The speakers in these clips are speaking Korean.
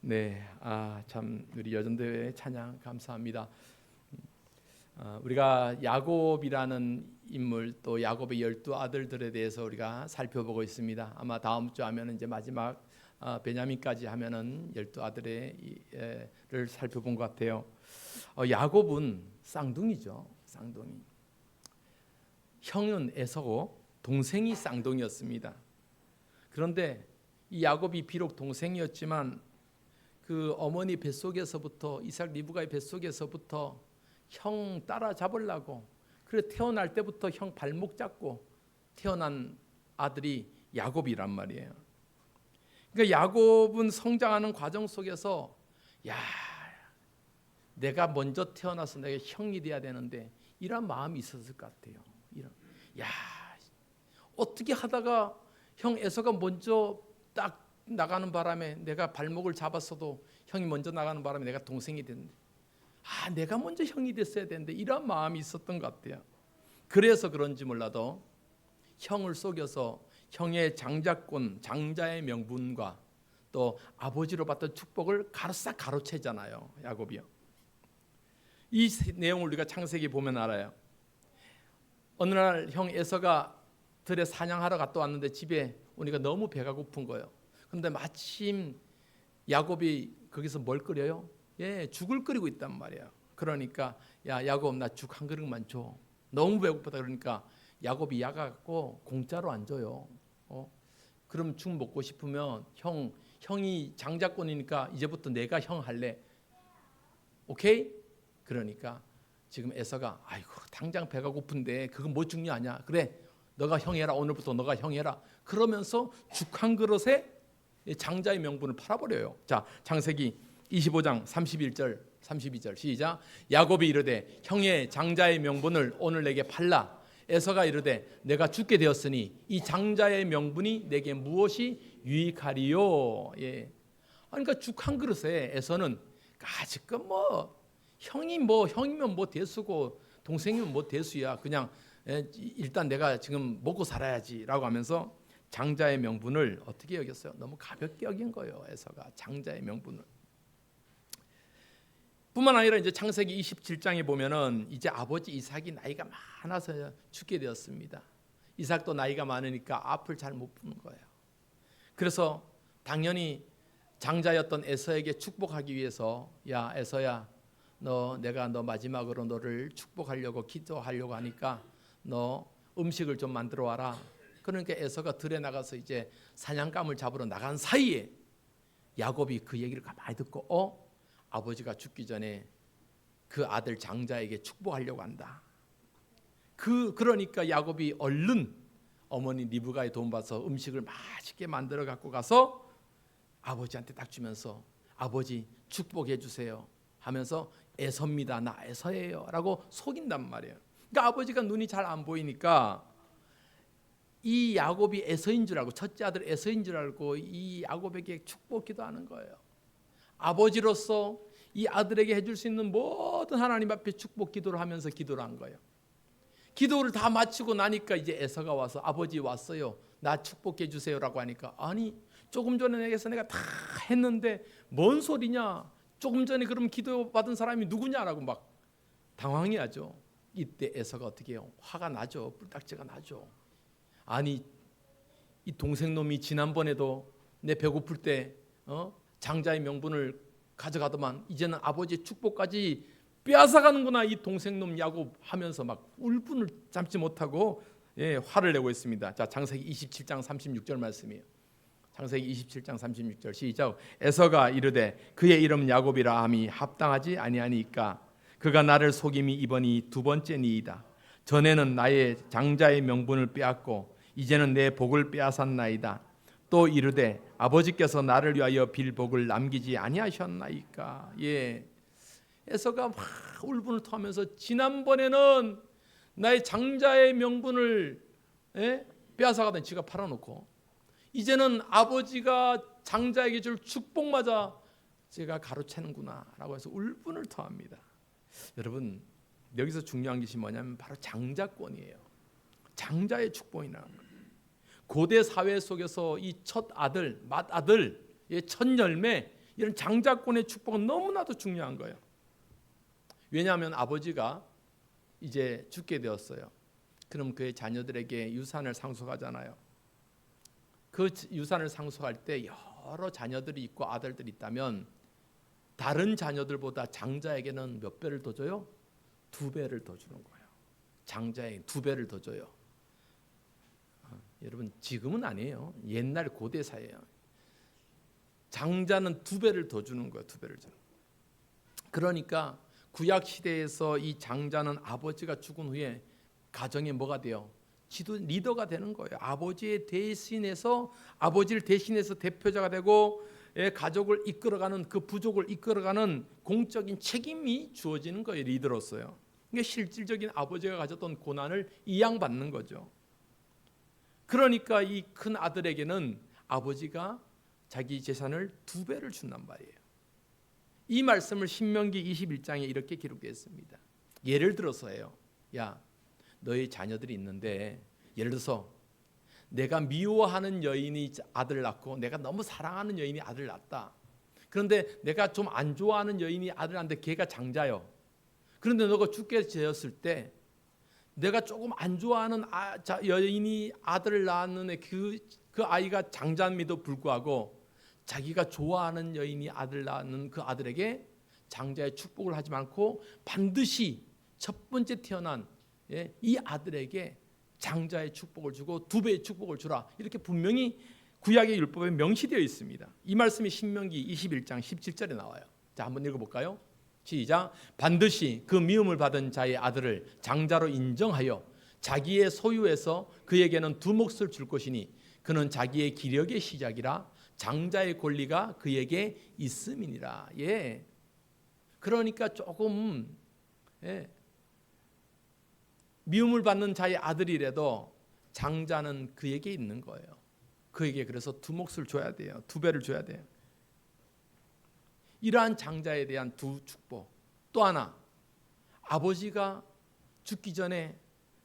네, 참 우리 여전대회 찬양 감사합니다. 우리가 야곱이라는 인물 또 야곱의 12아들들에 대해서 우리가 살펴보고 있습니다. 아마 다음 주 하면은 이제 마지막 베냐민까지 하면은 12아들을 살펴본 것 같아요. 야곱은 쌍둥이죠. 쌍둥이. 형은 에서고 동생이 쌍둥이였습니다. 그런데 이 야곱이 비록 동생이었지만 그 어머니 뱃속에서부터 이삭 리브가의 뱃속에서부터 형 따라잡으려고 그래 태어날 때부터 형 발목 잡고 태어난 아들이 야곱이란 말이에요. 그러니까 야곱은 성장하는 과정 속에서 내가 먼저 태어나서 내가 형이 돼야 되는데 이런 마음이 있었을 것 같아요. 어떻게 하다가 형 에서가 먼저 딱 나가는 바람에 내가 발목을 잡았어도 형이 먼저 나가는 바람에 내가 동생이 됐는데 내가 먼저 형이 됐어야 되는데 이런 마음이 있었던 것 같아요. 그래서 그런지 몰라도 형을 속여서 형의 장자권, 장자의 명분과 또 아버지로 받던 축복을 싹 가로채잖아요. 야곱이요. 이 내용을 우리가 창세기 보면 알아요. 어느 날 형 에서가 들에 사냥하러 갔다 왔는데 집에 오니까 너무 배가 고픈 거예요. 그런데 마침 야곱이 거기서 뭘 끓여요? 죽을 끓이고 있단 말이야. 그러니까 야곱 나 죽 한 그릇만 줘. 너무 배고프다. 그러니까 야곱이 야가갖고 공짜로 안 줘요. 그럼 죽 먹고 싶으면 형이 장자권이니까 이제부터 내가 형 할래. 오케이? 그러니까 지금 에서가 당장 배가 고픈데 그건 뭐 중요하냐? 그래 너가 형 해라. 오늘부터 너가 형 해라. 그러면서 죽 한 그릇에 장자의 명분을 팔아버려요. 자, 창세기 25장 31절 32절 시작. 야곱이 이르되 형의 장자의 명분을 오늘 내게 팔라. 에서가 이르되 내가 죽게 되었으니 이 장자의 명분이 내게 무엇이 유익하리요. 그러니까 죽 한 그릇에 에서는 지금 형이면 뭐 대수고 동생이면 뭐 대수야. 그냥 일단 내가 지금 먹고 살아야지라고 하면서 장자의 명분을 어떻게 여겼어요? 너무 가볍게 여긴 거예요. 에서가 장자의 명분을. 뿐만 아니라 이제 창세기 27장에 보면은 이제 아버지 이삭이 나이가 많아서 죽게 되었습니다. 이삭도 나이가 많으니까 앞을 잘 못 보는 거예요. 그래서 당연히 장자였던 에서에게 축복하기 위해서 에서야 내가 너 마지막으로 너를 축복하려고 기도하려고 하니까 너 음식을 좀 만들어 와라. 그러니까 에서가 들에 나가서 이제 사냥감을 잡으러 나간 사이에 야곱이 그 얘기를 가만히 듣고 아버지가 죽기 전에 그 아들 장자에게 축복하려고 한다. 그러니까 야곱이 얼른 어머니 리브가의 도움 받아서 음식을 맛있게 만들어 갖고 가서 아버지한테 딱 주면서 아버지 축복해 주세요 하면서 에서입니다. 나 에서예요 라고 속인단 말이에요. 그러니까 아버지가 눈이 잘 안 보이니까 이 야곱이 에서인 줄 알고 첫째 아들 에서인 줄 알고 이 야곱에게 축복 기도하는 거예요. 아버지로서 이 아들에게 해줄 수 있는 모든 하나님 앞에 축복 기도를 하면서 기도를 한 거예요. 기도를 다 마치고 나니까 이제 에서가 와서 아버지 왔어요. 나 축복해 주세요라고 하니까 조금 전에 내가 다 했는데 뭔 소리냐? 조금 전에 그럼 기도 받은 사람이 누구냐라고 막 당황해하죠. 이때 에서가 어떻게 해요? 화가 나죠. 뿔딱지가 나죠. 이 동생놈이 지난번에도 내 배고플 때 장자의 명분을 가져가더만 이제는 아버지의 축복까지 빼앗아가는구나 이 동생놈 야곱 하면서 막 울분을 참지 못하고 화를 내고 있습니다. 자, 창세기 27장 36절 말씀이에요. 창세기 27장 36절 시작. 에서가 이르되 그의 이름 야곱이라 함이 합당하지 아니하니까 그가 나를 속임이 이번이 두 번째니이다. 전에는 나의 장자의 명분을 빼앗고 이제는 내 복을 빼앗았나이다. 또 이르되 아버지께서 나를 위하여 빌 복을 남기지 아니하셨나이까. 에서가 막 울분을 토하면서 지난번에는 나의 장자의 명분을 빼앗아가던 지가 팔아놓고 이제는 아버지가 장자에게 줄 축복마저 제가 가로채는구나 라고 해서 울분을 토합니다. 여러분 여기서 중요한 것이 뭐냐면 바로 장자권이에요. 장자의 축복이라는 거예요. 고대 사회 속에서 이 첫 아들, 맏아들, 첫 열매 이런 장자권의 축복은 너무나도 중요한 거예요. 왜냐하면 아버지가 이제 죽게 되었어요. 그럼 그의 자녀들에게 유산을 상속하잖아요. 그 유산을 상속할 때 여러 자녀들이 있고 아들들이 있다면 다른 자녀들보다 장자에게는 몇 배를 더 줘요? 2배를 더 주는 거예요. 장자에게 2배를 더 줘요. 여러분 지금은 아니에요. 옛날 고대사예요. 장자는 2배를 더 주는 거예요. 2배를 주는. 그러니까 구약 시대에서 이 장자는 아버지가 죽은 후에 가정에 뭐가 돼요? 지도 리더가 되는 거예요. 아버지를 대신해서 대표자가 되고 가족을 이끌어가는 그 부족을 이끌어가는 공적인 책임이 주어지는 거예요. 리더로서요. 이게 실질적인 아버지가 가졌던 고난을 이양받는 거죠. 그러니까 이 큰 아들에게는 아버지가 자기 재산을 2배를 준단 말이에요. 이 말씀을 신명기 21장에 이렇게 기록되어 있습니다. 예를 들어서예요. 야, 너희 자녀들이 있는데 예를 들어서 내가 미워하는 여인이 아들 낳고 내가 너무 사랑하는 여인이 아들 낳았다. 그런데 내가 좀 안 좋아하는 여인이 아들 낳는데 걔가 장자요. 그런데 너가 죽게 되었을 때 내가 조금 안 좋아하는 여인이 아들을 낳았는데 그 아이가 장자임에도 불구하고 자기가 좋아하는 여인이 아들 낳는 그 아들에게 장자의 축복을 하지 않고 반드시 첫 번째 태어난 이 아들에게 장자의 축복을 주고 2배의 축복을 주라. 이렇게 분명히 구약의 율법에 명시되어 있습니다. 이 말씀이 신명기 21장 17절에 나와요. 자, 한번 읽어볼까요? 시작. 반드시 그 미움을 받은 자의 아들을 장자로 인정하여 자기의 소유에서 그에게는 2 몫을 줄 것이니 그는 자기의 기력의 시작이라 장자의 권리가 그에게 있음이니라. 예. 그러니까 조금 미움을 받는 자의 아들이라도 장자는 그에게 있는 거예요. 그에게 그래서 2 몫을 줘야 돼요. 2배를 줘야 돼요. 이러한 장자에 대한 2 축복. 또 하나, 아버지가 죽기 전에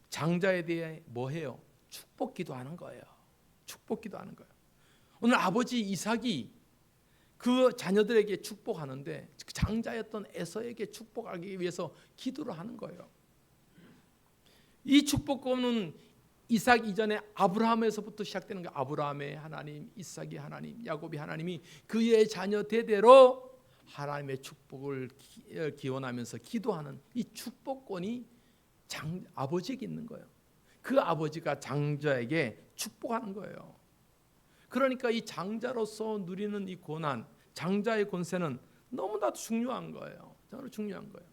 장자에 대해 뭐 해요? 축복 기도하는 거예요. 축복 기도하는 거예요. 오늘 아버지 이삭이 그 자녀들에게 축복하는데 장자였던 에서에게 축복하기 위해서 기도를 하는 거예요. 이 축복권은 이삭 이전에 아브라함에서부터 시작되는 거예요. 아브라함의 하나님, 이삭의 하나님, 야곱의 하나님이 그의 자녀 대대로 하나님의 축복을 기원하면서 기도하는 이 축복권이 아버지에게 있는 거예요. 그 아버지가 장자에게 축복하는 거예요. 그러니까 이 장자로서 누리는 이 고난, 장자의 권세는 너무나도 중요한 거예요. 정말 중요한 거예요.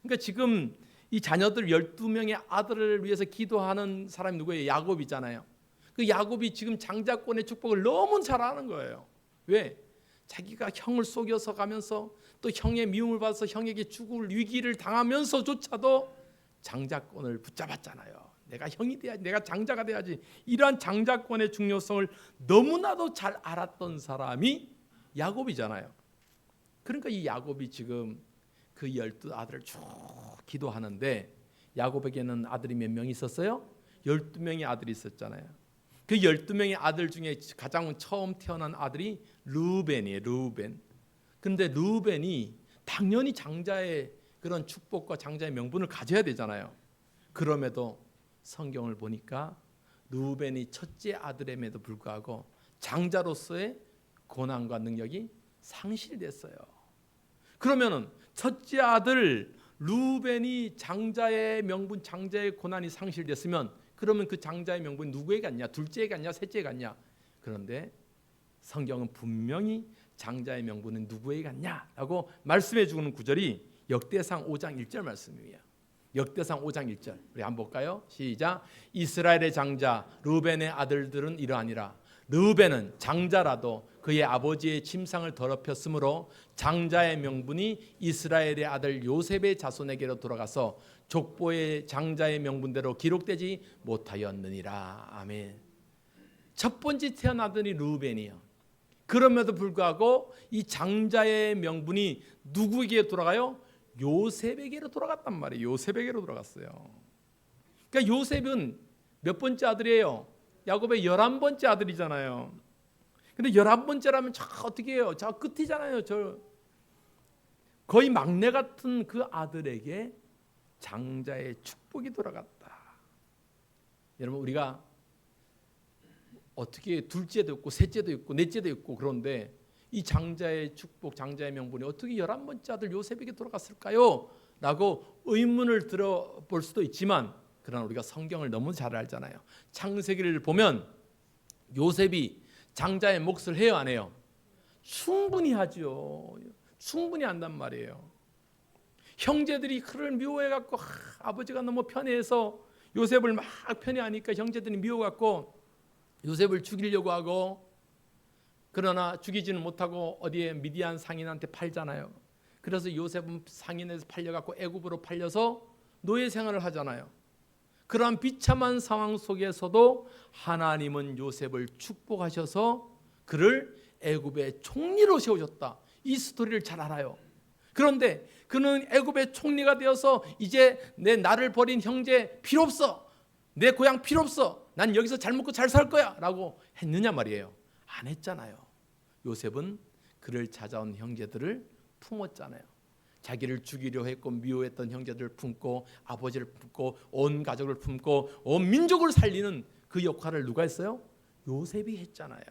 그러니까 지금 이 자녀들 12명의 아들을 위해서 기도하는 사람이 누구예요? 야곱이잖아요. 그 야곱이 지금 장자권의 축복을 너무 잘 아는 거예요. 왜? 자기가 형을 속여서 가면서 또 형의 미움을 받아서 형에게 죽을 위기를 당하면서조차도 장자권을 붙잡았잖아요. 내가 형이 돼야지, 내가 장자가 돼야지. 이러한 장자권의 중요성을 너무나도 잘 알았던 사람이 야곱이잖아요. 그러니까 이 야곱이 지금 그 12아들을 쭉 기도하는데 야곱에게는 아들이 몇 명 있었어요? 12명의 아들이 있었잖아요. 그 12명의 아들 중에 가장 처음 태어난 아들이 르우벤이에요. 르우벤. 그런데 르우벤이 당연히 장자의 그런 축복과 장자의 명분을 가져야 되잖아요. 그럼에도 성경을 보니까 르우벤이 첫째 아들임에도 불구하고 장자로서의 고난과 능력이 상실됐어요. 그러면은 첫째 아들 르우벤이 장자의 명분, 장자의 고난이 상실됐으면 그러면 그 장자의 명분이 누구에게 갔냐? 둘째에 갔냐? 셋째에 갔냐? 그런데 성경은 분명히 장자의 명분은 누구에게 갔냐라고 말씀해 주는 구절이 역대상 5장 1절 말씀이에요. 역대상 5장 1절 우리 한번 볼까요? 시작. 이스라엘의 장자 르우벤의 아들들은 이러하니라. 르우벤은 장자라도 그의 아버지의 침상을 더럽혔으므로 장자의 명분이 이스라엘의 아들 요셉의 자손에게로 돌아가서 족보의 장자의 명분대로 기록되지 못하였느니라. 아멘. 첫 번째 태어난 아들이 르우벤이에요. 그럼에도 불구하고 이 장자의 명분이 누구에게 돌아가요? 요셉에게로 돌아갔단 말이에요. 요셉에게로 돌아갔어요. 그러니까 요셉은 몇 번째 아들이에요? 야곱의 11번째 아들이잖아요. 근데 11번째라면 저 어떻게 해요? 저 끝이잖아요. 저 거의 막내 같은 그 아들에게 장자의 축복이 돌아갔다. 여러분, 우리가 어떻게 둘째도 있고 셋째도 있고 넷째도 있고 그런데 이 장자의 축복, 장자의 명분이 어떻게 11번째 아들 요셉에게 돌아갔을까요? 라고 의문을 들어볼 수도 있지만, 그러나 우리가 성경을 너무 잘 알잖아요. 창세기를 보면 요셉이 장자의 몫을 해요, 안 해요? 충분히 하죠. 충분히 한단 말이에요. 형제들이 그를 미워해갖고 아버지가 너무 편애해서 요셉을 막 편애하니까 형제들이 미워갖고 요셉을 죽이려고 하고, 그러나 죽이지는 못하고 어디에 미디안 상인한테 팔잖아요. 그래서 요셉은 상인에서 팔려갖고 애굽으로 팔려서 노예 생활을 하잖아요. 그러한 비참한 상황 속에서도 하나님은 요셉을 축복하셔서 그를 애굽의 총리로 세우셨다. 이 스토리를 잘 알아요. 그런데 그는 애굽의 총리가 되어서 이제 나를 버린 형제 필요 없어, 내 고향 필요 없어, 난 여기서 잘 먹고 잘 살 거야 라고 했느냐 말이에요. 안 했잖아요. 요셉은 그를 찾아온 형제들을 품었잖아요. 자기를 죽이려 했고 미워했던 형제들을 품고 아버지를 품고 온 가족을 품고 온 민족을 살리는 그 역할을 누가 했어요? 요셉이 했잖아요.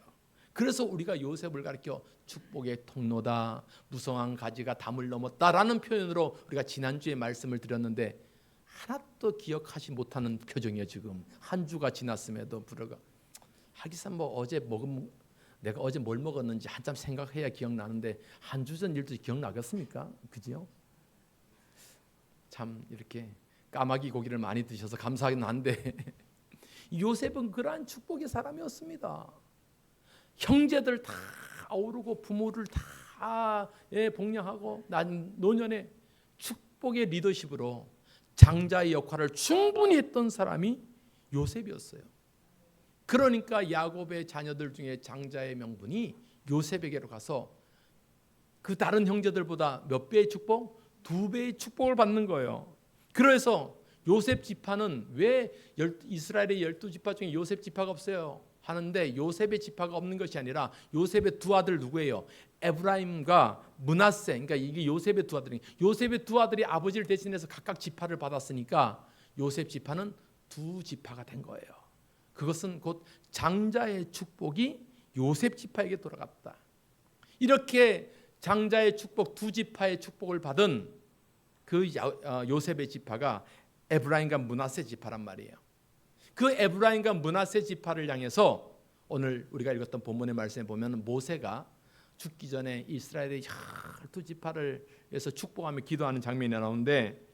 그래서 우리가 요셉을 가리켜 축복의 통로다, 무성한 가지가 담을 넘었다라는 표현으로 우리가 지난주에 말씀을 드렸는데, 하나도 기억하지 못하는 표정이에요. 지금 한 주가 지났음에도 불구하고 하기사 내가 어제 뭘 먹었는지 한참 생각해야 기억나는데 한 주 전 일도 기억나겠습니까? 그죠? 참 이렇게 까마귀 고기를 많이 드셔서 감사하긴 한데 요셉은 그러한 축복의 사람이었습니다. 형제들 다 아우르고 부모를 다 복양하고 노년에 축복의 리더십으로 장자의 역할을 충분히 했던 사람이 요셉이었어요. 그러니까 야곱의 자녀들 중에 장자의 명분이 요셉에게로 가서 그 다른 형제들보다 몇 배의 축복? 2배의 축복을 받는 거예요. 그래서 요셉 지파는 왜 이스라엘의 12지파 중에 요셉 지파가 없어요 하는데, 요셉의 지파가 없는 것이 아니라 요셉의 두 아들 누구예요? 에브라임과 므낫세. 그러니까 이게 요셉의 두 아들이, 요셉의 두 아들이 아버지를 대신해서 각각 지파를 받았으니까 요셉 지파는 2지파가 된 거예요. 그것은 곧 장자의 축복이 요셉 지파에게 돌아갔다. 이렇게 장자의 축복, 2지파의 축복을 받은 그 요셉의 지파가 에브라임과 므낫세 지파란 말이에요. 그 에브라임과 므낫세 지파를 향해서 오늘 우리가 읽었던 본문의 말씀에 보면 모세가 죽기 전에 이스라엘의 12지파를 위해서 축복하며 기도하는 장면이 나오는데,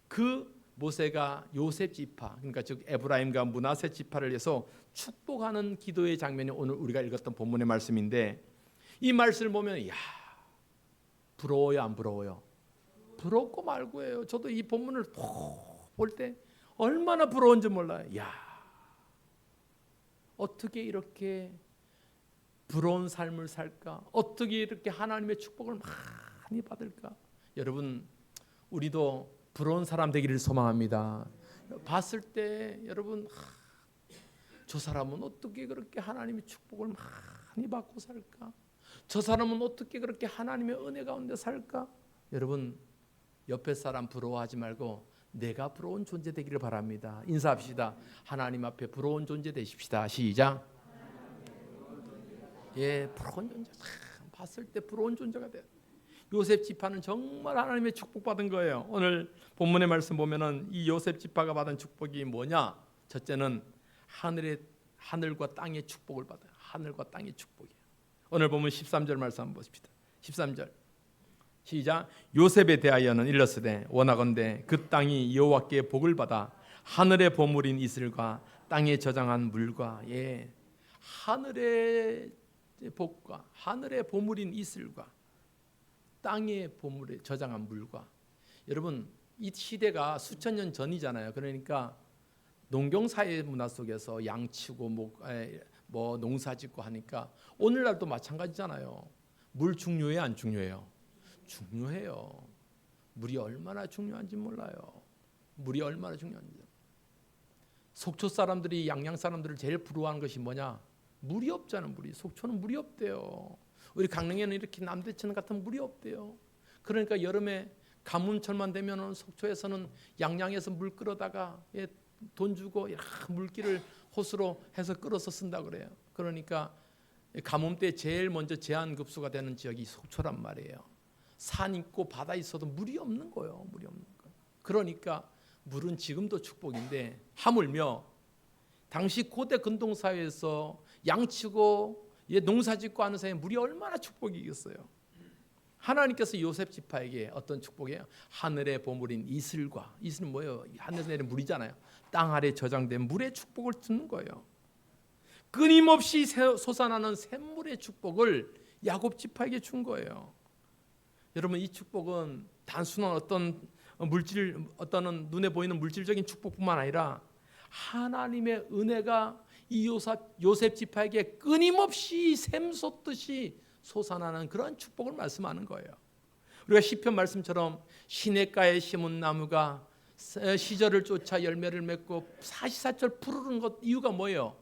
그 모세가 요셉 지파, 그러니까 즉 에브라임과 므낫세 지파를 위해서 축복하는 기도의 장면이 오늘 우리가 읽었던 본문의 말씀인데, 이 말씀을 보면 부러워요, 안 부러워요? 부럽고 말고예요. 저도 이 본문을 볼 때 얼마나 부러운지 몰라요. 어떻게 이렇게 부러운 삶을 살까? 어떻게 이렇게 하나님의 축복을 많이 받을까? 여러분, 우리도 부러운 사람 되기를 소망합니다. 봤을 때 여러분, 저 사람은 어떻게 그렇게 하나님의 축복을 많이 받고 살까? 저 사람은 어떻게 그렇게 하나님의 은혜 가운데 살까? 여러분, 옆에 사람 부러워하지 말고 내가 부러운 존재 되기를 바랍니다. 인사합시다. 하나님 앞에 부러운 존재 되십시다. 시작. 부러운 존재. 봤을 때 부러운 존재가 돼요. 요셉 지파는 정말 하나님의 축복받은 거예요. 오늘 본문의 말씀 보면은 이 요셉 지파가 받은 축복이 뭐냐? 첫째는 하늘과 땅의 축복을 받아요. 하늘과 땅의 축복이에요. 오늘 보면 13절 말씀 한번 보십시다. 13절 시작. 요셉에 대하여는 일렀으되 원하건대 그 땅이 여호와께 복을 받아 하늘의 보물인 이슬과 땅에 저장한 물과 하늘의 복과 하늘의 보물인 이슬과 땅의 보물에 저장한 물과. 여러분, 이 시대가 수천 년 전이잖아요. 그러니까 농경사회 문화 속에서 양치고 뭐 농사짓고 하니까 오늘날도 마찬가지잖아요. 물 중요해요, 안 중요해요? 중요해요. 물이 얼마나 중요한지 몰라요. 물이 얼마나 중요한지. 속초 사람들이 양양 사람들을 제일 부러워하는 것이 뭐냐? 물이 없잖아. 물이. 속초는 물이 없대요. 우리 강릉에는 이렇게 남대천 같은 물이 없대요. 그러니까 여름에 가뭄철만 되면 속초에서는 양양에서 물 끌어다가 돈 주고 물기를 호수로 해서 끌어서 쓴다 그래요. 그러니까 가뭄 때 제일 먼저 제한급수가 되는 지역이 속초란 말이에요. 산 있고 바다 있어도 물이 없는 거예요. 물이 없는 거. 그러니까 물은 지금도 축복인데 하물며 당시 고대 근동사회에서 양치고 농사짓고 하는 사이에 물이 얼마나 축복이겠어요. 하나님께서 요셉 지파에게 어떤 축복이에요? 하늘의 보물인 이슬과, 이슬은 뭐예요? 하늘에서 내린 물이잖아요. 땅 아래 저장된 물의 축복을 주는 거예요. 끊임없이 솟아나는 샘물의 축복을 야곱 지파에게 준 거예요. 여러분, 이 축복은 단순한 어떤 눈에 보이는 물질적인 축복뿐만 아니라 하나님의 은혜가 이 요셉 지파에게 끊임없이 샘솟듯이 솟아나는 그런 축복을 말씀하는 거예요. 우리가 시편 말씀처럼 시냇가에 심은 나무가 시절을 쫓아 열매를 맺고 사시사철 푸르른 것 이유가 뭐예요?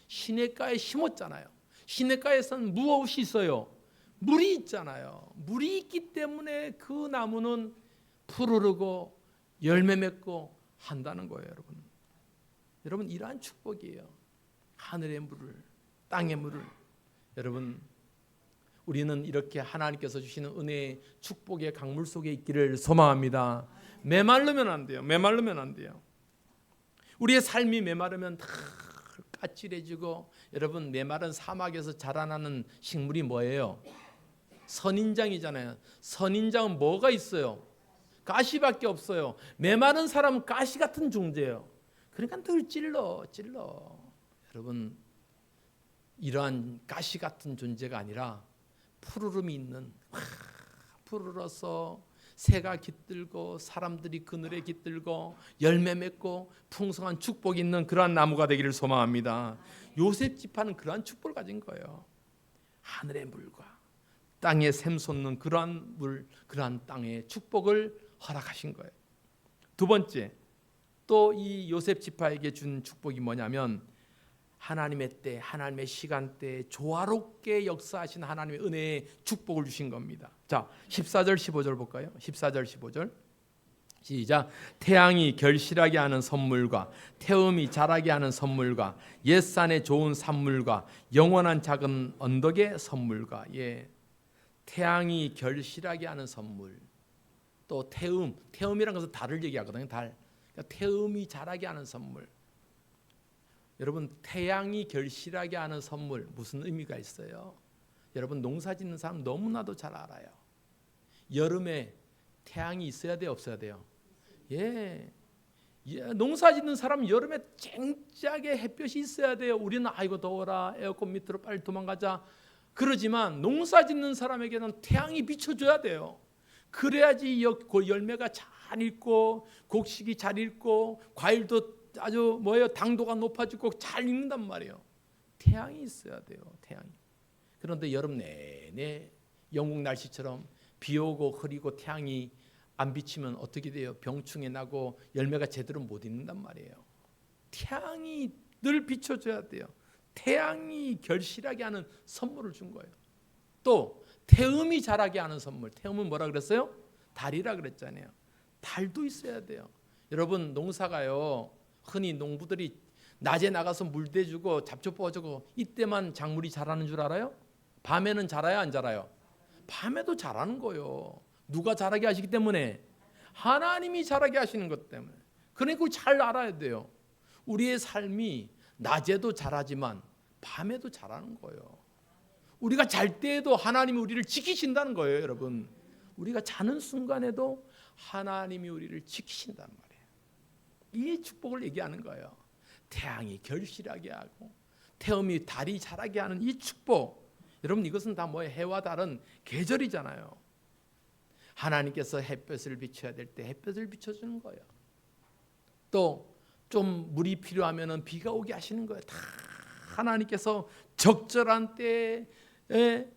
시냇가에 심었잖아요. 시냇가에서는 무엇이 있어요? 물이 있잖아요. 물이 있기 때문에 그 나무는 푸르르고 열매 맺고 한다는 거예요, 여러분. 여러분, 이러한 축복이에요. 하늘의 물을, 땅의 물을. 여러분, 우리는 이렇게 하나님께서 주시는 은혜의 축복의 강물 속에 있기를 소망합니다. 메마르면 안 돼요. 메마르면 안 돼요. 우리의 삶이 메마르면 다 까칠해지고, 여러분, 메마른 사막에서 자라나는 식물이 뭐예요? 선인장이잖아요. 선인장은 뭐가 있어요? 가시밖에 없어요. 메마른 사람은 가시 같은 존재예요. 그러니까 늘 찔러. 여러분, 이러한 가시 같은 존재가 아니라 푸르름이 있는, 푸르러서 새가 깃들고 사람들이 그늘에 깃들고 열매 맺고 풍성한 축복이 있는 그러한 나무가 되기를 소망합니다. 요셉 지파는 그러한 축복을 가진 거예요. 하늘의 물과 땅에 샘솟는 그러한 물, 그러한 땅의 축복을 허락하신 거예요. 두 번째, 또 이 요셉 지파에게 준 축복이 뭐냐면 하나님의 때, 하나님의 시간대에 조화롭게 역사하신 하나님의 은혜의 축복을 주신 겁니다. 자, 14절 15절 볼까요? 14절 15절 시작. 태양이 결실하게 하는 선물과 태음이 자라게 하는 선물과 옛산의 좋은 산물과 영원한 작은 언덕의 선물과, 태양이 결실하게 하는 선물, 또 태음이라는 것은 달을 얘기하거든요. 달. 그러니까 태음이 자라게 하는 선물. 여러분, 태양이 결실하게 하는 선물, 무슨 의미가 있어요? 여러분, 농사 짓는 사람 너무나도 잘 알아요. 여름에 태양이 있어야 돼요, 없어야 돼요? 농사 짓는 사람은 여름에 쨍쨍하게 햇볕이 있어야 돼요. 우리는 아이고 더워라, 에어컨 밑으로 빨리 도망가자 그러지만 농사 짓는 사람에게는 태양이 비춰줘야 돼요. 그래야지 열매가 잘 익고 곡식이 잘 익고 과일도 아주 당도가 높아지고 잘 익는단 말이에요. 태양이 있어야 돼요. 태양이. 그런데 여름 내내 영국 날씨처럼 비 오고 흐리고 태양이 안 비치면 어떻게 돼요? 병충해 나고 열매가 제대로 못 익는단 말이에요. 태양이 늘 비춰줘야 돼요. 태양이 결실하게 하는 선물을 준 거예요. 또 태음이 자라게 하는 선물. 태음은 뭐라 그랬어요? 달이라 그랬잖아요. 달도 있어야 돼요. 여러분, 농사가요, 흔히 농부들이 낮에 나가서 물 대주고 잡초 뽑아주고 이때만 작물이 자라는 줄 알아요? 밤에는 자라요, 안 자라요? 밤에도 자라는 거예요. 누가 자라게 하시기 때문에? 하나님이 자라게 하시는 것 때문에. 그러니까 잘 알아야 돼요. 우리의 삶이 낮에도 자라지만 밤에도 자라는 거예요. 우리가 잘 때에도 하나님이 우리를 지키신다는 거예요, 여러분. 우리가 자는 순간에도 하나님이 우리를 지키신단 말이에요. 이 축복을 얘기하는 거예요. 태양이 결실하게 하고 태음이 달이 자라게 하는 이 축복. 여러분, 이것은 다 해와 달은 계절이잖아요. 하나님께서 햇볕을 비춰야 될 때 햇볕을 비춰주는 거예요. 또 좀 물이 필요하면 비가 오게 하시는 거예요. 다 하나님께서 적절한 때에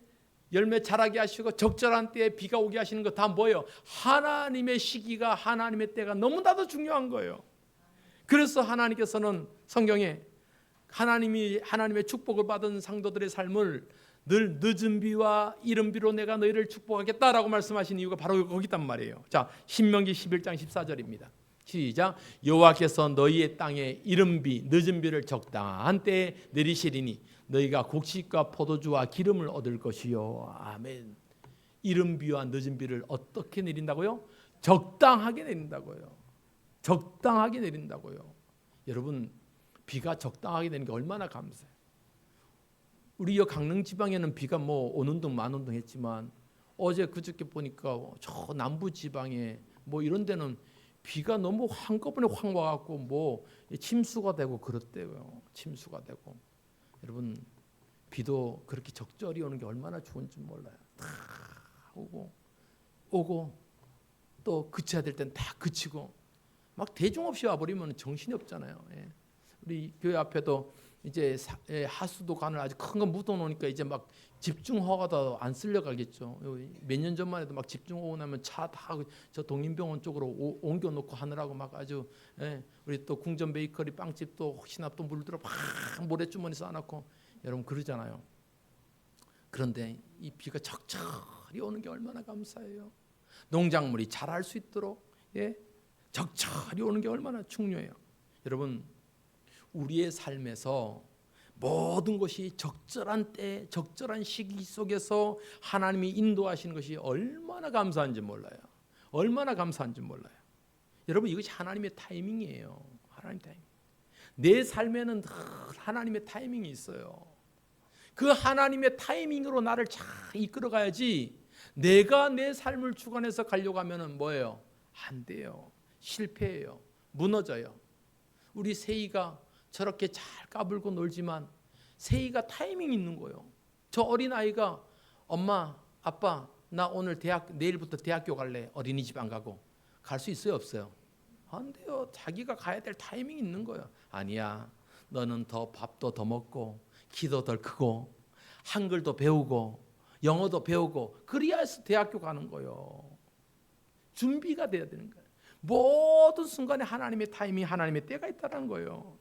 열매 자라게 하시고 적절한 때에 비가 오게 하시는 거 다 뭐예요? 하나님의 시기가, 하나님의 때가 너무나도 중요한 거예요. 그래서 하나님께서는 성경에 하나님의 축복을 받은 상도들의 삶을 늘 늦은 비와 이른 비로 내가 너희를 축복하겠다라고 말씀하신 이유가 바로 거기 있단 말이에요. 자, 신명기 11장 14절입니다. 시작. 여호와께서 너희의 땅에 이른 비 늦은 비를 적당한 때에 내리시리니 너희가 곡식과 포도주와 기름을 얻을 것이요. 아멘. 이른 비와 늦은 비를 어떻게 내린다고요? 적당하게 내린다고요. 적당하게 내린다고요. 여러분, 비가 적당하게 내리는 게 얼마나 감사해요. 우리 여 강릉 지방에는 비가 뭐 오는 둥 마는 둥 했지만 어제 그저께 보니까 저 남부 지방에 뭐 이런 데는 비가 너무 한꺼번에 확 와갖고 뭐 침수가 되고 그렇대요. 침수가 되고. 여러분, 비도 그렇게 적절히 오는 게 얼마나 좋은지 몰라요. 다 오고 또 그쳐야 될 땐 다 그치고 막 대중 없이 와버리면 정신이 없잖아요. 예. 우리 교회 앞에도 이제 하수도관을 아주 큰 거 묻어놓으니까 이제 막 집중허가도 안 쓸려가겠죠. 몇 년 전만 해도 막 집중 오고 나면 차 다 저 독립병원 쪽으로 옮겨놓고 하느라고 막 아주 우리 또 궁전 베이커리 빵집도 혹시나 또 물들어 막 모래주머니 쌓아놓고 여러분 그러잖아요. 그런데 이 비가 적절히 오는 게 얼마나 감사해요. 농작물이 자랄 수 있도록 적절히 오는 게 얼마나 중요해요. 여러분, 우리의 삶에서 모든 것이 적절한 때, 적절한 시기 속에서 하나님이 인도하시는 것이 얼마나 감사한지 몰라요. 얼마나 감사한지 몰라요. 여러분, 이것이 하나님의 타이밍이에요. 하나님 타이밍. 내 삶에는 늘 하나님의 타이밍이 있어요. 그 하나님의 타이밍으로 나를 잘 이끌어가야지 내가 내 삶을 주관해서 가려고 하면 뭐예요? 안 돼요. 실패해요. 무너져요. 우리 세이가 저렇게 잘 까불고 놀지만 세이가 타이밍이 있는 거예요. 저 어린아이가 엄마, 아빠, 나 오늘 내일부터 대학교 갈래. 어린이집 안 가고. 갈 수 있어요? 없어요? 안 돼요. 자기가 가야 될 타이밍이 있는 거예요. 아니야. 너는 더 밥도 더 먹고 키도 더 크고 한글도 배우고 영어도 배우고 그래야 대학교 가는 거예요. 준비가 돼야 되는 거예요. 모든 순간에 하나님의 타이밍, 하나님의 때가 있다는 거예요.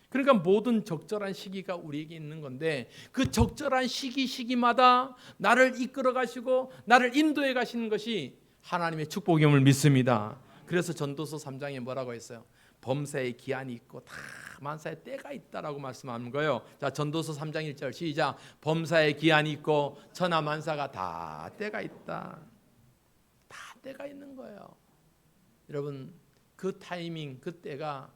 그러니까 모든 적절한 시기가 우리에게 있는 건데 그 적절한 시기마다 나를 이끌어 가시고 나를 인도해 가시는 것이 하나님의 축복임을 믿습니다. 그래서 전도서 3장에 뭐라고 했어요? 범사의 기한이 있고 다 만사의 때가 있다라고 말씀하는 거예요. 자, 전도서 3장 1절 시작. 범사의 기한이 있고 천하 만사가 다 때가 있다. 다 때가 있는 거예요. 여러분, 그 타이밍, 그 때가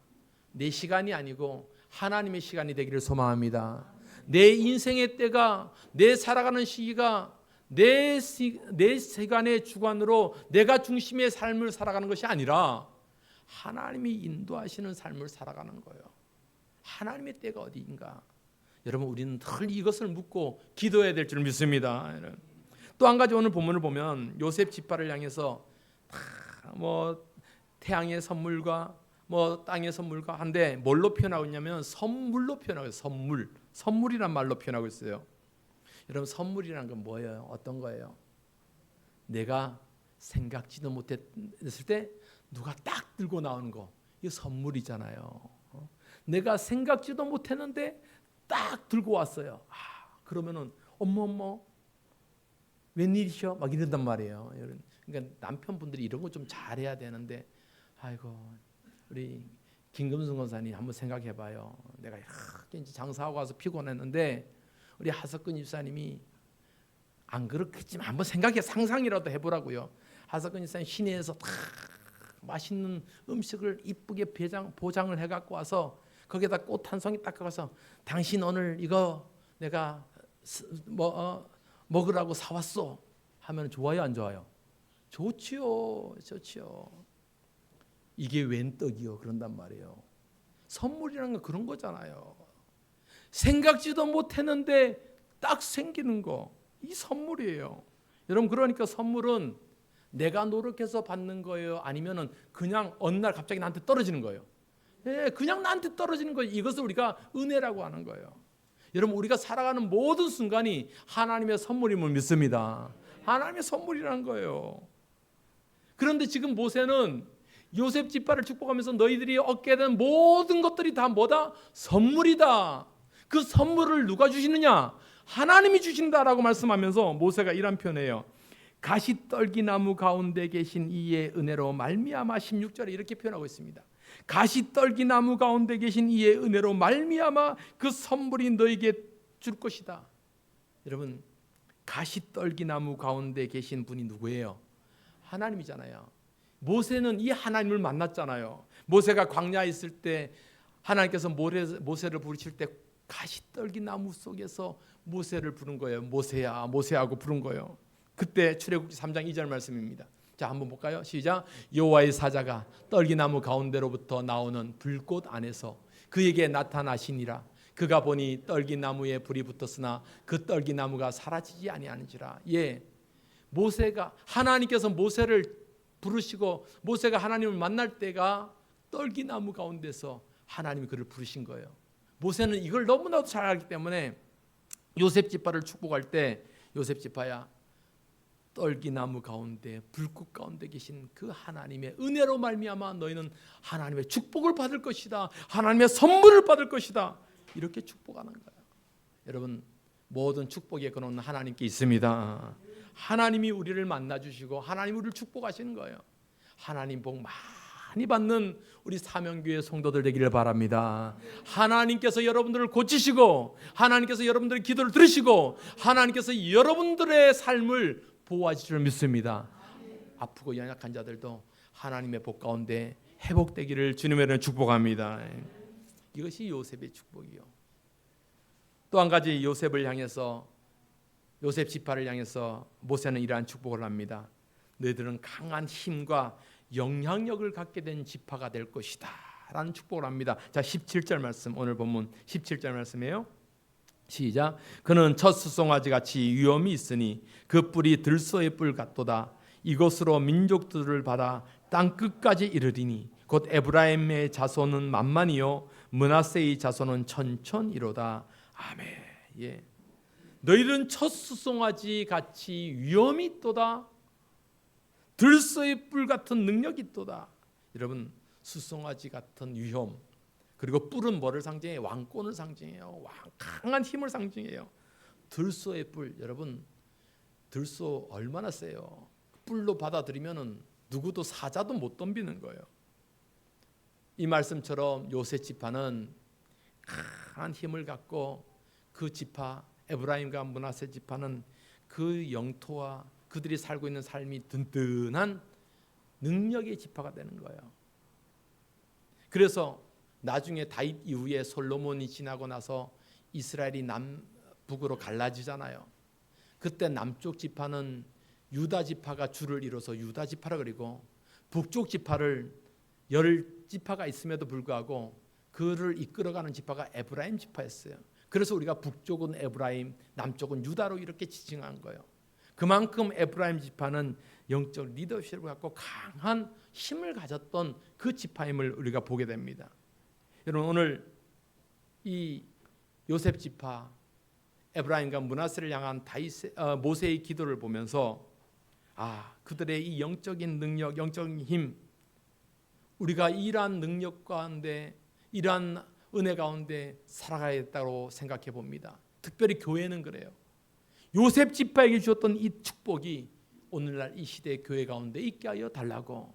내 시간이 아니고 하나님의 시간이 되기를 소망합니다. 내 인생의 때가, 내 살아가는 시기가 내 시간의 주관으로 내가 중심의 삶을 살아가는 것이 아니라 하나님이 인도하시는 삶을 살아가는 거예요. 하나님의 때가 어디인가? 여러분, 우리는 늘 이것을 묻고 기도해야 될 줄 믿습니다. 또 한 가지 오늘 본문을 보면 요셉 지파를 향해서 뭐 태양의 선물과 뭐 땅의 선물과 한데 뭘로 표현하고 있냐면 선물로 표현하고 있어요. 선물이란 말로 표현하고 있어요. 여러분, 선물이란 건 뭐예요? 어떤 거예요? 내가 생각지도 못했을 때 누가 딱 들고 나오는 거, 이거 선물이잖아요. 내가 생각지도 못했는데 딱 들고 왔어요. 그러면은 어머 웬일이셔? 막 이런단 말이에요. 그러니까 남편분들이 이런 거 좀 잘해야 되는데, 아이고 우리 김금순 권사님 한번 생각해봐요. 내가 이제 장사하고 와서 피곤했는데 우리 하석근 집사님이 안 그렇겠지만 한번 상상이라도 해보라고요. 하석근 집사님 시내에서 다 맛있는 음식을 이쁘게 보장을 해갖고 와서 거기에다 꽃 한 송이 닦아가서 당신 오늘 이거 내가 먹으라고 사왔어 하면 좋아요, 안 좋아요? 좋지요. 이게 웬 떡이요? 그런단 말이에요. 선물이라는 건 그런 거잖아요. 생각지도 못했는데 딱 생기는 거, 이 선물이에요. 여러분, 그러니까 선물은 내가 노력해서 받는 거예요? 아니면은 그냥 어느 날 갑자기 나한테 떨어지는 거예요? 그냥 나한테 떨어지는 거예요. 이것을 우리가 은혜라고 하는 거예요. 여러분, 우리가 살아가는 모든 순간이 하나님의 선물임을 믿습니다. 하나님의 선물이라는 거예요. 그런데 지금 모세는 요셉 지파를 축복하면서 너희들이 얻게 된 모든 것들이 다 뭐다? 선물이다. 그 선물을 누가 주시느냐? 하나님이 주신다라고 말씀하면서 모세가 이런 표현해요. 가시떨기나무 가운데 계신 이의 은혜로 말미암아 16절에 이렇게 표현하고 있습니다. 가시떨기나무 가운데 계신 이의 은혜로 말미암아 그 선물이 너에게 줄 것이다. 여러분, 가시떨기나무 가운데 계신 분이 누구예요? 하나님이잖아요. 모세는 이 하나님을 만났잖아요. 모세가 광야에 있을 때 하나님께서 모세를 부르실 때 가시떨기나무 속에서 모세를 부른 거예요. 모세야 모세하고 부른 거예요. 그때 출애굽기 3장 2절 말씀입니다. 자, 한번 볼까요? 시작. 여호와의 사자가 떨기나무 가운데로부터 나오는 불꽃 안에서 그에게 나타나시니라. 그가 보니 떨기나무에 불이 붙었으나 그 떨기나무가 사라지지 아니하는지라. 예, 모세가 하나님께서 모세를 부르시고 모세가 하나님을 만날 때가 떨기나무 가운데서 하나님이 그를 부르신 거예요. 모세는 이걸 너무나도 잘 알기 때문에 요셉 지파를 축복할 때 요셉 지파야, 떨기나무 가운데 불꽃 가운데 계신 그 하나님의 은혜로 말미암아 너희는 하나님의 축복을 받을 것이다. 하나님의 선물을 받을 것이다. 이렇게 축복하는 거예요. 여러분, 모든 축복의 근원은 하나님께 있습니다. 하나님이 우리를 만나주시고 하나님이 우리를 축복하시는 거예요. 하나님 복 많이 받는 우리 사명교회 성도들 되기를 바랍니다. 하나님께서 여러분들을 고치시고 하나님께서 여러분들의 기도를 들으시고 하나님께서 여러분들의 삶을 보호하실 줄 믿습니다. 아프고 연약한 자들도 하나님의 복 가운데 회복되기를 주님의 이름으로 축복합니다. 이것이 요셉의 축복이요. 또 한 가지 요셉을 향해서, 요셉 지파를 향해서 모세는 이러한 축복을 합니다. 너희들은 강한 힘과 영향력을 갖게 된 지파가 될 것이다 라는 축복을 합니다. 자, 17절 말씀, 오늘 본문 17절 말씀이에요. 시작. 그는 첫 수송아지 같이 위엄이 있으니 그 뿔이 들소의 뿔 같도다. 이것으로 민족들을 받아 땅 끝까지 이르리니 곧 에브라임의 자손은 만만이요 므낫세의 자손은 천천이로다. 아멘. 예. 너희들은 첫 수송아지 같이 위엄이 있도다. 들소의 뿔 같은 능력이 있도다. 여러분, 수송아지 같은 위엄, 그리고 뿔은 뭐를 상징해요? 왕권을 상징해요. 강한 힘을 상징해요. 들소의 뿔, 여러분, 들소 얼마나 세요? 뿔로 받아들이면은 누구도 사자도 못 덤비는 거예요. 이 말씀처럼 요셉 지파는 강한 힘을 갖고 그 지파 에브라임과 므낫세 지파는 그 영토와 그들이 살고 있는 삶이 든든한 능력의 지파가 되는 거예요. 그래서 나중에 다윗 이후에 솔로몬이 지나고 나서 이스라엘이 남북으로 갈라지잖아요. 그때 남쪽 지파는 유다 지파가 주를 이뤄서 유다 지파라 그리고 북쪽 지파를 10지파가 있음에도 불구하고 그를 이끌어가는 지파가 에브라임 지파였어요. 그래서 우리가 북쪽은 에브라임, 남쪽은 유다로 이렇게 지칭한 거예요. 그만큼 에브라임 지파는 영적 리더십을 갖고 강한 힘을 가졌던 그 지파임을 우리가 보게 됩니다. 여러분, 오늘 이 요셉 지파, 에브라임과 므낫세를 향한 모세의 기도를 보면서 그들의 이 영적인 능력, 영적인 힘, 우리가 이러한 능력 가운데, 이러한 은혜 가운데 살아가야겠다고 생각해 봅니다. 특별히 교회는 그래요. 요셉 지파에게 주었던 이 축복이 오늘날 이 시대의 교회 가운데 있게 하여 달라고,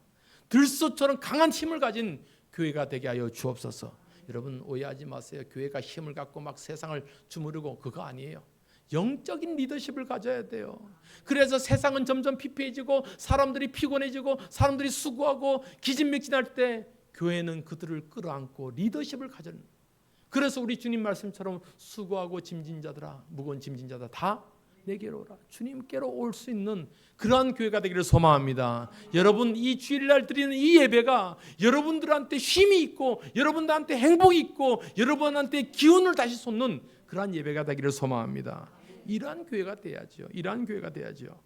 들소처럼 강한 힘을 가진 교회가 되게 하여 주옵소서. 여러분, 오해하지 마세요. 교회가 힘을 갖고 막 세상을 주무르고 그거 아니에요. 영적인 리더십을 가져야 돼요. 그래서 세상은 점점 피폐해지고 사람들이 피곤해지고 사람들이 수고하고 기진맥진할 때 교회는 그들을 끌어안고 리더십을 가져는. 그래서 우리 주님 말씀처럼 수고하고 짐진 자들아, 무거운 짐진 자들아 다 내게로 오라. 주님께로 올 수 있는 그러한 교회가 되기를 소망합니다. 여러분, 이 주일날 드리는 이 예배가 여러분들한테 쉼이 있고 여러분들한테 행복이 있고 여러분한테 기운을 다시 솟는 그러한 예배가 되기를 소망합니다. 이러한 교회가 돼야죠. 이러한 교회가 돼야죠.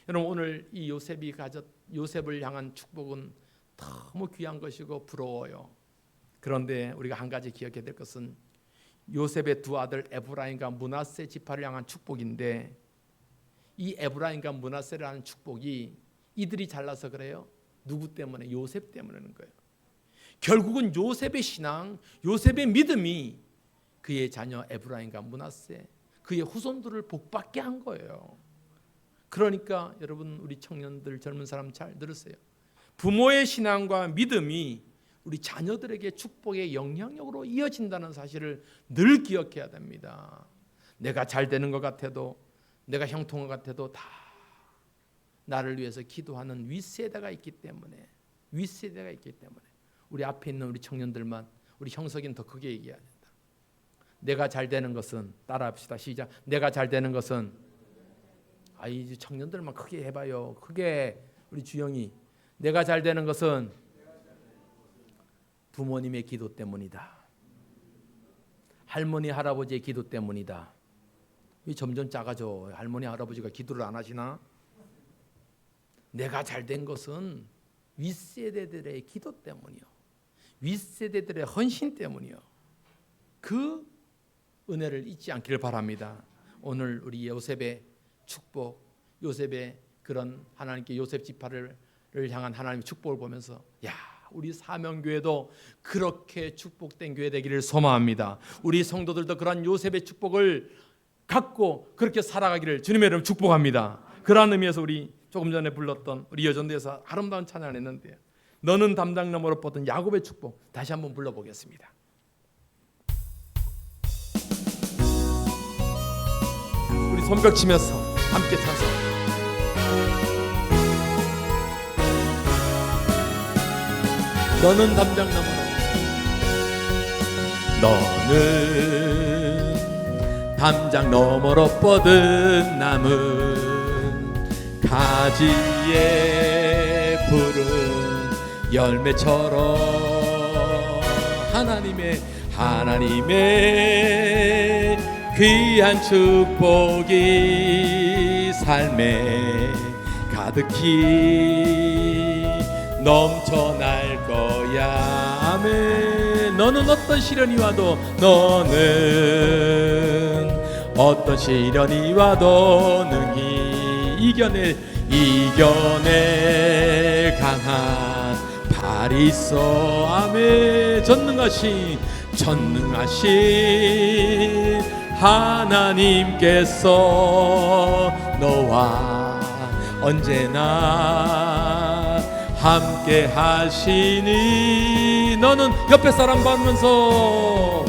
여러분, 오늘 이 요셉을 향한 축복은 너무 귀한 것이고 부러워요. 그런데 우리가 한 가지 기억해야 될 것은 요셉의 두 아들 에브라임과 므낫세 지파를 향한 축복인데, 이 에브라임과 므낫세를 하는 축복이 이들이 잘나서 그래요? 누구 때문에? 요셉 때문에는 거예요. 결국은 요셉의 신앙, 요셉의 믿음이 그의 자녀 에브라임과 므낫세, 그의 후손들을 복받게 한 거예요. 그러니까 여러분, 우리 청년들, 젊은 사람 잘 들으세요. 부모의 신앙과 믿음이 우리 자녀들에게 축복의 영향력으로 이어진다는 사실을 늘 기억해야 됩니다. 내가 잘 되는 것 같아도, 내가 형통한 것 같아도 다 나를 위해서 기도하는 윗세대가 있기 때문에, 우리 앞에 있는 우리 청년들만, 우리 형석이는 더 크게 얘기해야 된다. 내가 잘 되는 것은, 따라합시다. 시작. 내가 잘 되는 것은, 이제 청년들만 크게 해봐요. 크게. 우리 주영이, 내가 잘 되는 것은 부모님의 기도 때문이다. 할머니 할아버지의 기도 때문이다. 왜 점점 작아져? 할머니 할아버지가 기도를 안 하시나? 내가 잘 된 것은 윗세대들의 기도 때문이요, 윗세대들의 헌신 때문이요. 그 은혜를 잊지 않기를 바랍니다. 오늘 우리 요셉의 축복, 요셉의 그런 하나님께 요셉 지파를 향한 하나님의 축복을 보면서, 우리 사명교회도 그렇게 축복된 교회 되기를 소망합니다. 우리 성도들도 그런 요셉의 축복을 갖고 그렇게 살아가기를 주님의 이름으로 축복합니다. 그러한 의미에서 우리 조금 전에 불렀던 우리 여전도에서 아름다운 찬양을 했는데요, 너는 담장 너머로 뻗은 야곱의 축복, 다시 한번 불러보겠습니다. 우리 손뼉 치면서 함께 찬송. 너는 담장 너머로, 너는 담장 너머로 뻗은 나무, 가지에 푸른 열매처럼 하나님의 귀한 축복이 삶에 가득히 넘쳐날 거야. 아멘. 너는 어떤 시련이 와도, 너는 어떤 시련이 와도 능히 이겨낼 강한 발이 있어. 아멘. 전능하신 하나님께서 너와 언제나 함께 하시니. 너는 옆에 사람 보면서,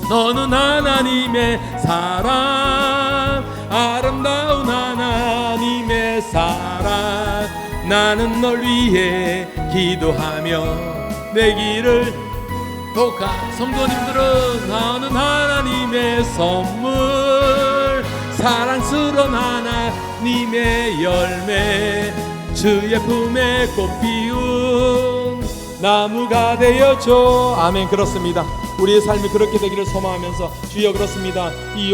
너는 하나님의 사랑, 아름다운 하나님의 사랑, 나는 널 위해 기도하며 내 길을 독한 성도님들은, 나는 하나님의 선물, 사랑스러운 하나님의 열매, 주의 품에 꽃 피운 나무가 되어줘. 아멘. 그렇습니다. 우리의 삶이 그렇게 되기를 소망하면서, 주여 그렇습니다, 이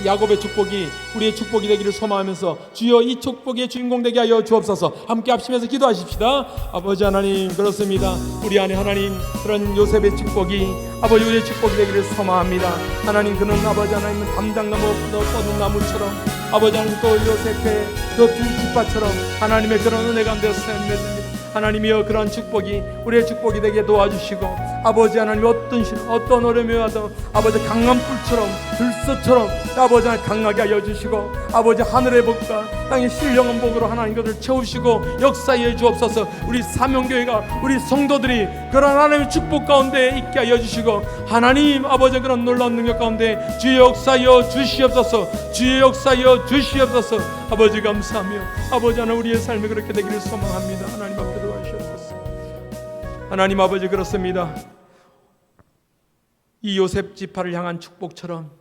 야곱의 축복이 우리의 축복이 되기를 소망하면서, 주여 이 축복의 주인공 되게 하여 주옵소서. 함께 합심해서 기도하십시다. 아버지 하나님, 그렇습니다. 우리 안에 하나님 그런 요셉의 축복이, 아버지 우리의 축복이 되기를 소망합니다. 하나님, 그는 아버지 하나님은 담장 넘어 뻗은 나무처럼, 아버지 하나님 또 요셉의 그 두 지파처럼 하나님의 그런 은혜 가운데 샘매듭니다. 하나님이여, 그런 축복이 우리의 축복이 되게 도와주시고, 아버지 하나님 어떤 어려움이 와도 아버지 강한불처럼, 들소처럼 아버지 하나님 강하게 하여 주시고, 아버지 하늘의 복과 땅의 신령한 복으로 하나님 것을 채우시고 역사해 주옵소서. 우리 사명교회가, 우리 성도들이 그런 하나님의 축복 가운데 있게 하여 주시고, 하나님 아버지 그런 놀라운 능력 가운데 주의 역사여 주시옵소서. 주의 역사여 주시옵소서. 아버지 감사하며, 아버지 하나님 우리의 삶이 그렇게 되기를 소망합니다. 하나님 앞에 도와주시옵소서. 하나님 아버지, 그렇습니다. 이 요셉 지파를 향한 축복처럼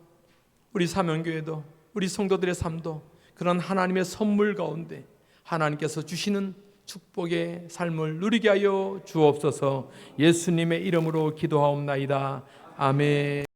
우리 사명교회도, 우리 성도들의 삶도 그런 하나님의 선물 가운데 하나님께서 주시는 축복의 삶을 누리게 하여 주옵소서. 예수님의 이름으로 기도하옵나이다. 아멘.